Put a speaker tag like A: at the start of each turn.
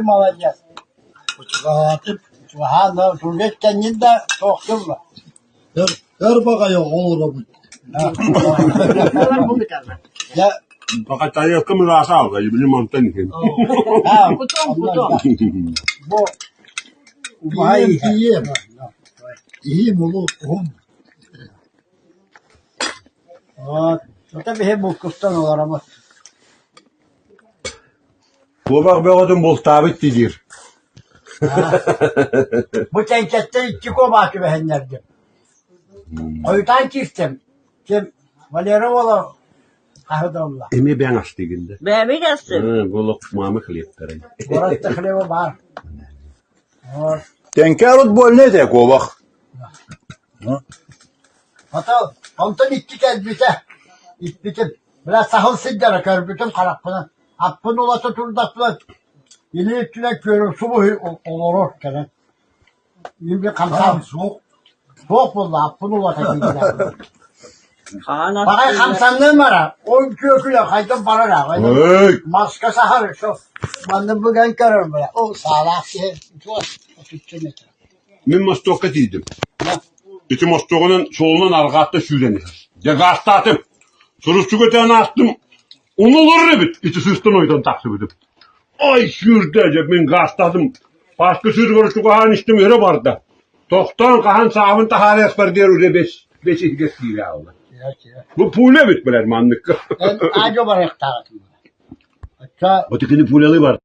A: Молодец. Ладно, уже kendin de soktun mu?
B: Her bakıyor olur bu.
A: Ya,
C: Fakat saya kamu rasa apa? Jadi mantan kan.
A: ha,
D: Puton.
A: bu vay
B: İyi mi olur?
A: tabii hep bu kustan olur ama.
C: Bu bak be kadın bol tabit diyor.
A: Bu tenkette iki kobaki behenlerdi. Oytan çiftim. Kim? Valerovalı Kahvedollah.
C: Emi ben açtı günde.
D: Bämi gelsin.
C: Bu lokmamı kılıptırın.
A: Borat tıklevi var.
E: Tenkerot bol ne de kovak.
A: Hatta ondan iki kez bite. İtbitim. Biraz sahıl siddere körbütüm karakpını. Appın olası turdaklı. Yeni üstüne körü subuhu olur. Şimdi kamsam. Soğuk buldu. Appın olası gidiyor.
D: Kaan
A: Bakay
D: attı.
A: kamsanlığım var ha. O köküyle kaydım para da.
C: Hey!
A: Maska sahar şu. Ben de bugün görürüm böyle. O sağlak şey.
C: Ben mastoka dedim. İki mastokunun solunun arkatta şürenir. Ya gastatım. Sorusu götüğünü attım. Onu olur bit. İçi sırtın oydan taksip edip. Ay şürdece ben gastadım. Başka söz görüştü kahan içtim yere vardı. Toktan kahan sahabın tahari ekber diyor öyle beş ihges değil ya Allah. Bu pule bit birer manlık.
A: Ben acı olarak dağıtım. Hatta
C: Ötekinin puleli var.